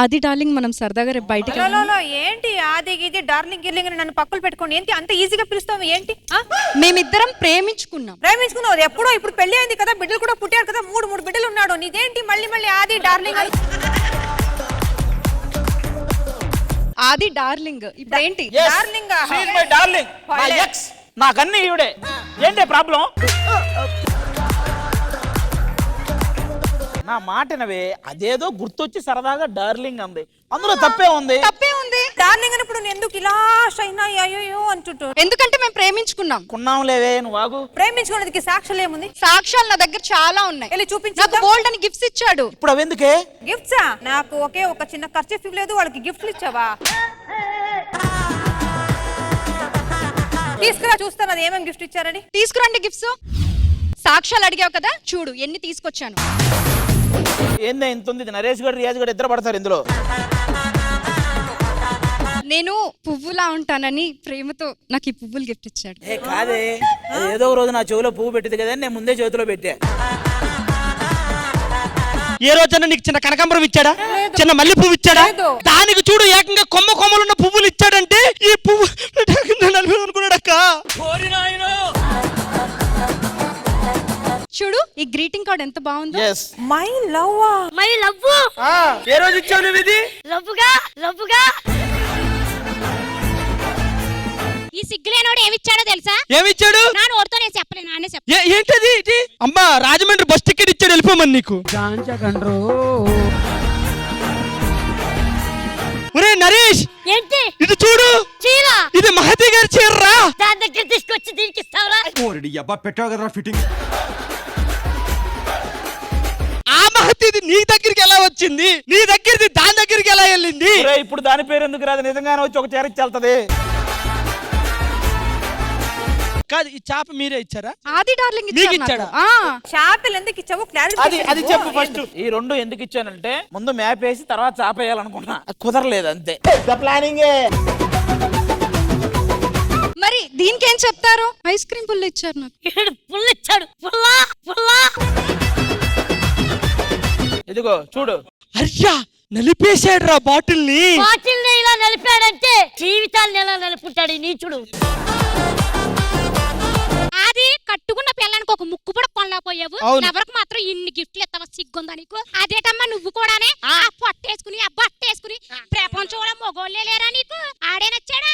ఆది డార్లింగ్ మనం సరదాగా రేపు బయటికి ఏంటి ఆది గీది డార్లింగ్ గిర్లింగ్ నన్ను పక్కలు పెట్టుకోండి ఏంటి అంత ఈజీగా పిలుస్తావు ఏంటి మేమిద్దరం ప్రేమించుకున్నావు ఎప్పుడో ఇప్పుడు పెళ్లి అయింది కదా బిడ్డలు కూడా పుట్టారు కదా మూడు బిడ్డలు ఉన్నాడు నీదేంటి మళ్ళీ ఆది డార్లింగ్ ఆది డార్లింగ్ ఇప్పుడేంటి డార్లింగ్ నాకన్నీ ఈవిడే ఏంటి ప్రాబ్లం నా మాటనవే అదేదో గుర్తొచ్చి సరదాగా డార్లింగ్ అంది అందులో తప్పే ఉంది డార్లింగ్ అని ఇప్పుడు ఎందుకు ఇలా షైన్ అయ్యో అంటుంటూ ఎందుకంటే మేము ప్రేమించుకున్నాం లేవే నువ్వు ఆగు ప్రేమించుకునేందుకు సాక్ష్యాలు ఏముంది సాక్ష్యాలు నా దగ్గర చాలా ఉన్నాయి వెళ్ళి చూపించు నాకు గోల్డ్ అని గిఫ్ట్స్ ఇచ్చాడు ఇప్పుడు అవెందుకే గిఫ్ట్సా నాకు ఒకే ఒక చిన్న ఖర్చు లేదు వాళ్ళకి గిఫ్ట్లు ఇచ్చావా తీసుకురా చూస్తాను అది ఏమేమి గిఫ్ట్ ఇచ్చారని తీసుకురండి గిఫ్ట్స్ సాక్ష్యాలు అడిగావు కదా చూడు ఎన్ని తీసుకొచ్చాను ఏందా ఇంత ఉంది నరేష్ గారు రియాజ్ గారు ఇద్దరు పడతారు ఇందులో నేను పువ్వులా ఉంటానని ప్రేమతో నాకు ఈ పువ్వులు గిఫ్ట్ ఇచ్చాడు కాదే ఏదో రోజు నా చెవిలో పువ్వు పెట్టింది కదా నేను ముందే చేతిలో పెట్టా ఏ రోజన్నా నీకు చిన్న కనకాంబరం ఇచ్చాడా చిన్న మల్లె పువ్వు ఇచ్చాడా దానికి చూడు ఏకంగా కొమ్మలున్న పువ్వులు ఇచ్చాడంటే ఈ పువ్వు అనుకున్నాడక్క చూడు ఈ గ్రీటింగ్ కార్డ్ ఎంత బాగుందో మై లవ్ ఏ రోజు ఇచ్చావు నువ్వు ఇది లవ్వుగా ఈ సిగ్గులేనోడు ఏమిచ్చాడో తెలుసా ఏమిచ్చాడు నా నోటితో నేను చెప్పలేను నానే చెప్ప ఏంటది ఇది అమ్మా రాజమండ్రి బస్ టికెట్ ఇచ్చాడు వెళ్ళిపోమని నీకు ఒరే నరేష్ ఏంటి ఇది చూడు చీర ఇది మహతి గారి చీరరా దాని దగ్గర తీసుకొచ్చి దీనికి ఇస్తావరా పెట్టావు కదరా ఫిట్టింగ్ ఆ మహతి ఇది నీ దగ్గరికి ఎలా వచ్చింది నీ దగ్గరది దాని దగ్గరికి ఎలా వెళ్ళింది ఇప్పుడు దాని పేరు ఎందుకు రాదు నిజంగానే వచ్చి ఒక చీర ఇచ్చేళ్తది కాదు ఈ చాప మీరే ఇచ్చారా ఆది డార్లింగ్ మీకు ఇచ్చాడా చేపలు ఎందుకు ఇచ్చావు క్లారిటీ అది చెప్పు ఫస్ట్ ఈ రెండు ఎందుకు ఇచ్చానంటే ముందు మ్యాప్ వేసి తర్వాత చాప వేయాలనుకున్నా కుదరలేదు అంతే ప్లానింగ్ మరి దీనికి ఏం చెప్తారు ఐస్ క్రీమ్ పుల్ల ఇచ్చారు నాకు పుల్ల ఇచ్చాడు పుల్లా ఇదిగో చూడు అయ్యా నలిపేశాడు రా బాటిల్ ని ఇలా నలిపాడంటే జీవితాన్ని ఎలా నలుపుతాడు నీచుడు అది కట్టుకున్న పిల్లానికి ఒక ముక్కు కూడా కొనలేకపోయావు ఎవరికి మాత్రం ఇన్ని గిఫ్ట్లు ఇస్తావా సిగ్గుందా నీకు అదేటమ్మా నువ్వు కూడానే ఆ పొట్టేసుకుని ఆ బట్టేసుకుని ప్రపంచంలో మొగోళ్ళే లేరా నీకు ఆడే నచ్చాడా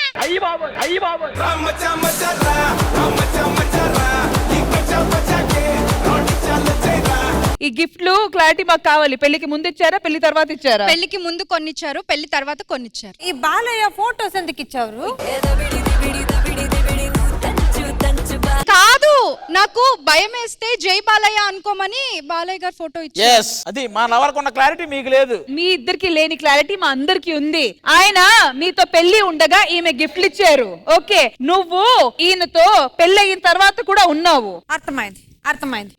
ఈ గిఫ్ట్లు క్లారిటీ మాకు కావాలి పెళ్లికి ముందు ఇచ్చారా పెళ్లి తర్వాత ఇచ్చారా పెళ్లికి ముందు కొన్నిచ్చారు పెళ్లి తర్వాత కొన్నిచ్చారు ఈ బాలయ్య ఫోటోస్ ఎందుకు ఇచ్చారు కాదు నాకు భయం వేస్తే జై బాలయ్య అనుకోమని బాలయ్య గారు ఫోటో ఇచ్చారు అది మా లవర్ ఉన్న క్లారిటీ మీకు లేదు మీ ఇద్దరికి లేని క్లారిటీ మా అందరికి ఉంది ఆయన మీతో పెళ్లి ఉండగా ఈమె గిఫ్ట్లు ఇచ్చారు ఓకే నువ్వు ఈయనతో పెళ్లి అయిన తర్వాత కూడా ఉన్నావు అర్థమైంది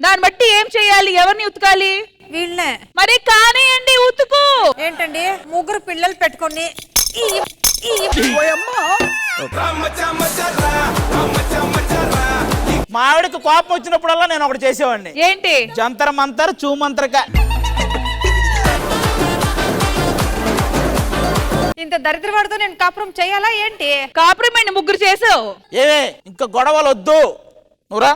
దాన్ని బట్టి ఏం చేయాలి ఎవరిని ఉతకాలి వీళ్ళే మరి కానియండి ఉతుకు ఏంటండి ముగ్గురు పిల్లలు పెట్టుకొని మా ఆవిడకి కోపం వచ్చినప్పుడల్లా నేను ఒకటి చేసేవాడిని ఏంటి జంతర్ మంతర్ చూమంత్రక ఇంత దరిద్రవాడితో నేను కాపురం చేయాలా ఏంటి కాపురం ముగ్గురు చేసావు ఏమే ఇంకా గొడవలు వద్దు నువ్వురా